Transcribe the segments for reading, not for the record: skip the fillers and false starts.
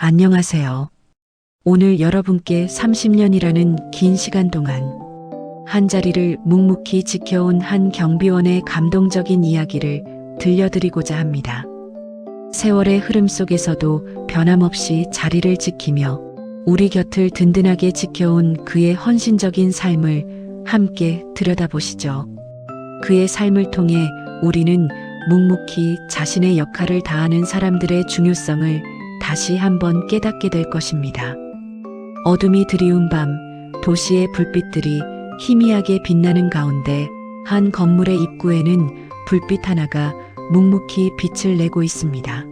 안녕하세요. 오늘 여러분께 30년이라는 긴 시간 동안 한자리를 묵묵히 지켜온 한 경비원의 감동적인 이야기를 들려드리고자 합니다. 세월의 흐름 속에서도 변함없이 자리를 지키며 우리 곁을 든든하게 지켜온 그의 헌신적인 삶을 함께 들여다보시죠. 그의 삶을 통해 우리는 묵묵히 자신의 역할을 다하는 사람들의 중요성을 다시 한번 깨닫게 될 것입니다. 어둠이 드리운 밤, 도시의 불빛들이 희미하게 빛나는 가운데 한 건물의 입구에는 불빛 하나가 묵묵히 빛을 내고 있습니다.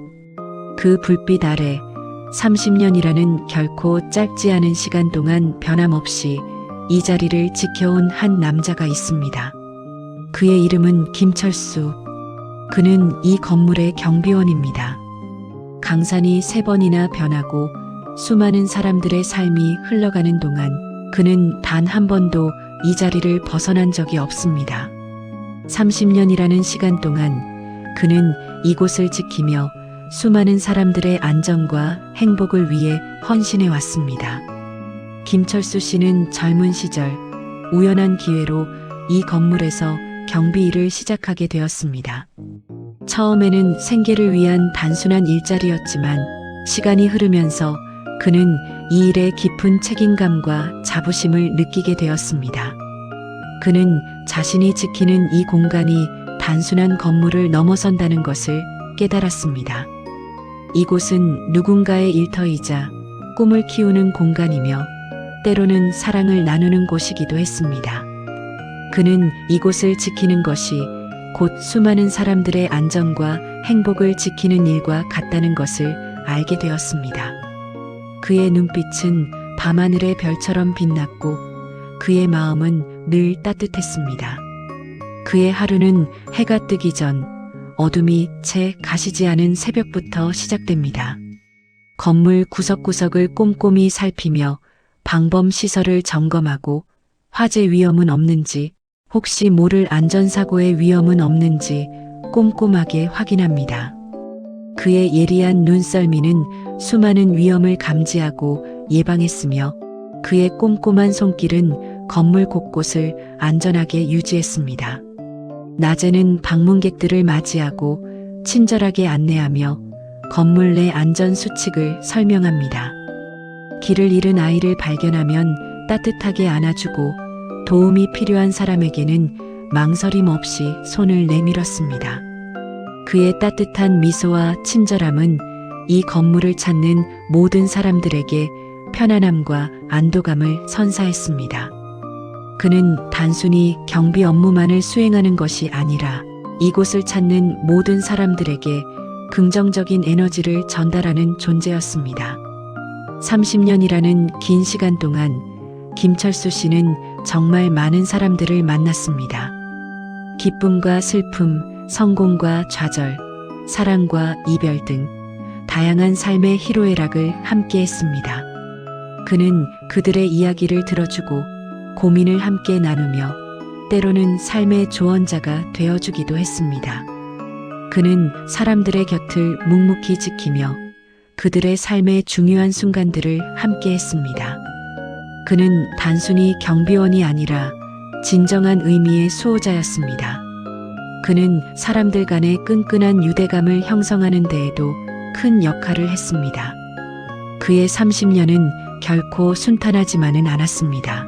그 불빛 아래 30년이라는 결코 짧지 않은 시간 동안 변함없이 이 자리를 지켜온 한 남자가 있습니다. 그의 이름은 김철수. 그는 이 건물의 경비원입니다. 강산이 3번이나 변하고 수많은 사람들의 삶이 흘러가는 동안 그는 단 한 번도 이 자리를 벗어난 적이 없습니다. 30년이라는 시간 동안 그는 이곳을 지키며 수많은 사람들의 안전과 행복을 위해 헌신해 왔습니다. 김철수 씨는 젊은 시절 우연한 기회로 이 건물에서 경비 일을 시작하게 되었습니다. 처음에는 생계를 위한 단순한 일자리였지만 시간이 흐르면서 그는 이 일에 깊은 책임감과 자부심을 느끼게 되었습니다. 그는 자신이 지키는 이 공간이 단순한 건물을 넘어선다는 것을 깨달았습니다. 이곳은 누군가의 일터이자 꿈을 키우는 공간이며 때로는 사랑을 나누는 곳이기도 했습니다. 그는 이곳을 지키는 것이 곧 수많은 사람들의 안전과 행복을 지키는 일과 같다는 것을 알게 되었습니다. 그의 눈빛은 밤하늘의 별처럼 빛났고 그의 마음은 늘 따뜻했습니다. 그의 하루는 해가 뜨기 전 어둠이 채 가시지 않은 새벽부터 시작됩니다. 건물 구석구석을 꼼꼼히 살피며 방범 시설을 점검하고 화재 위험은 없는지, 혹시 모를 안전사고의 위험은 없는지 꼼꼼하게 확인합니다. 그의 예리한 눈썰미는 수많은 위험을 감지하고 예방했으며 그의 꼼꼼한 손길은 건물 곳곳을 안전하게 유지했습니다. 낮에는 방문객들을 맞이하고 친절하게 안내하며 건물 내 안전 수칙을 설명합니다. 길을 잃은 아이를 발견하면 따뜻하게 안아주고 도움이 필요한 사람에게는 망설임 없이 손을 내밀었습니다. 그의 따뜻한 미소와 친절함은 이 건물을 찾는 모든 사람들에게 편안함과 안도감을 선사했습니다. 그는 단순히 경비 업무만을 수행하는 것이 아니라 이곳을 찾는 모든 사람들에게 긍정적인 에너지를 전달하는 존재였습니다. 30년이라는 긴 시간 동안 김철수 씨는 정말 많은 사람들을 만났습니다. 기쁨과 슬픔, 성공과 좌절, 사랑과 이별 등 다양한 삶의 희로애락을 함께 했습니다. 그는 그들의 이야기를 들어주고 고민을 함께 나누며 때로는 삶의 조언자가 되어주기도 했습니다. 그는 사람들의 곁을 묵묵히 지키며 그들의 삶의 중요한 순간들을 함께 했습니다. 그는 단순히 경비원이 아니라 진정한 의미의 수호자였습니다. 그는 사람들 간의 끈끈한 유대감을 형성하는 데에도 큰 역할을 했습니다. 그의 30년은 결코 순탄하지만은 않았습니다.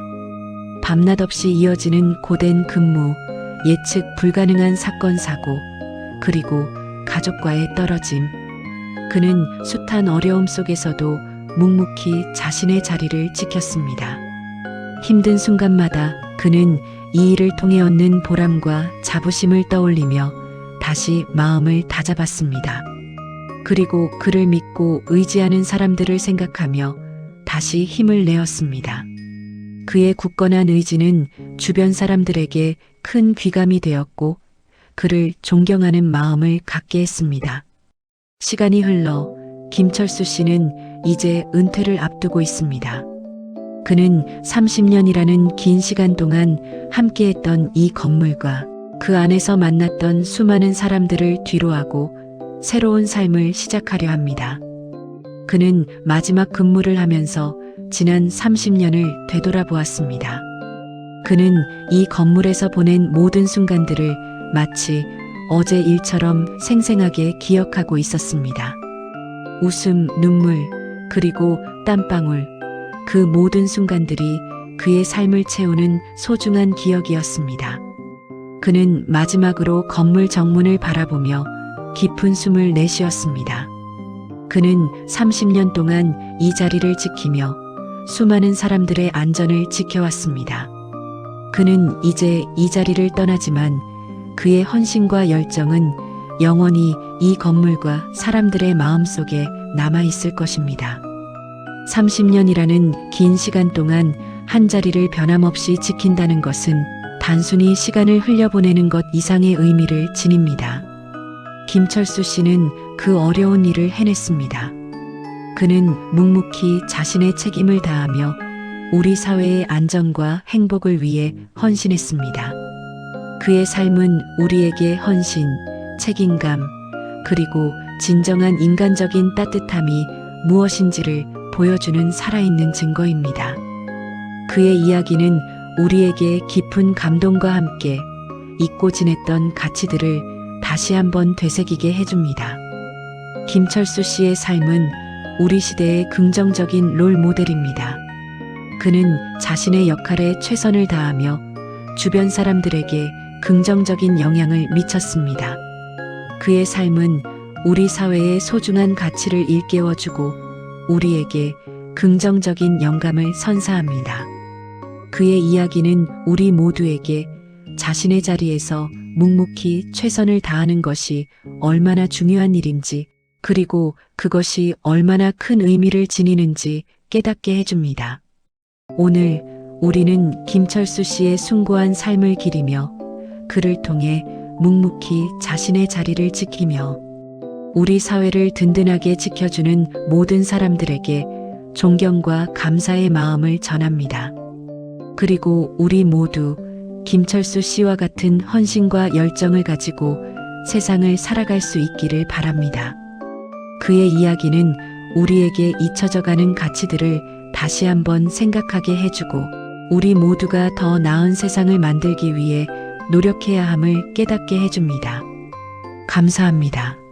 밤낮 없이 이어지는 고된 근무, 예측 불가능한 사건 사고, 그리고 가족과의 떨어짐. 그는 숱한 어려움 속에서도 묵묵히 자신의 자리를 지켰습니다. 힘든 순간마다 그는 이 일을 통해 얻는 보람과 자부심을 떠올리며 다시 마음을 다잡았습니다. 그리고 그를 믿고 의지하는 사람들을 생각하며 다시 힘을 내었습니다. 그의 굳건한 의지는 주변 사람들에게 큰 귀감이 되었고 그를 존경하는 마음을 갖게 했습니다. 시간이 흘러 김철수 씨는 이제 은퇴를 앞두고 있습니다. 그는 30년이라는 긴 시간 동안 함께했던 이 건물과 그 안에서 만났던 수많은 사람들을 뒤로하고 새로운 삶을 시작하려 합니다. 그는 마지막 근무를 하면서 지난 30년을 되돌아보았습니다. 그는 이 건물에서 보낸 모든 순간들을 마치 어제 일처럼 생생하게 기억하고 있었습니다. 웃음, 눈물, 그리고 땀방울, 그 모든 순간들이 그의 삶을 채우는 소중한 기억이었습니다. 그는 마지막으로 건물 정문을 바라보며 깊은 숨을 내쉬었습니다. 그는 30년 동안 이 자리를 지키며 수많은 사람들의 안전을 지켜왔습니다. 그는 이제 이 자리를 떠나지만 그의 헌신과 열정은 영원히 이 건물과 사람들의 마음속에 남아있을 것입니다. 30년이라는 긴 시간 동안 한 자리를 변함없이 지킨다는 것은 단순히 시간을 흘려보내는 것 이상의 의미를 지닙니다. 김철수 씨는 그 어려운 일을 해냈습니다. 그는 묵묵히 자신의 책임을 다하며 우리 사회의 안전과 행복을 위해 헌신했습니다. 그의 삶은 우리에게 헌신, 책임감, 그리고 진정한 인간적인 따뜻함이 무엇인지를 보여주는 살아있는 증거입니다. 그의 이야기는 우리에게 깊은 감동과 함께 잊고 지냈던 가치들을 다시 한번 되새기게 해줍니다. 김철수 씨의 삶은 우리 시대의 긍정적인 롤 모델입니다. 그는 자신의 역할에 최선을 다하며 주변 사람들에게 긍정적인 영향을 미쳤습니다. 그의 삶은 우리 사회의 소중한 가치를 일깨워주고 우리에게 긍정적인 영감을 선사합니다. 그의 이야기는 우리 모두에게 자신의 자리에서 묵묵히 최선을 다하는 것이 얼마나 중요한 일인지, 그리고 그것이 얼마나 큰 의미를 지니는지 깨닫게 해줍니다. 오늘 우리는 김철수 씨의 숭고한 삶을 기리며 그를 통해 묵묵히 자신의 자리를 지키며 우리 사회를 든든하게 지켜주는 모든 사람들에게 존경과 감사의 마음을 전합니다. 그리고 우리 모두 김철수 씨와 같은 헌신과 열정을 가지고 세상을 살아갈 수 있기를 바랍니다. 그의 이야기는 우리에게 잊혀져가는 가치들을 다시 한번 생각하게 해주고 우리 모두가 더 나은 세상을 만들기 위해 노력해야 함을 깨닫게 해줍니다. 감사합니다.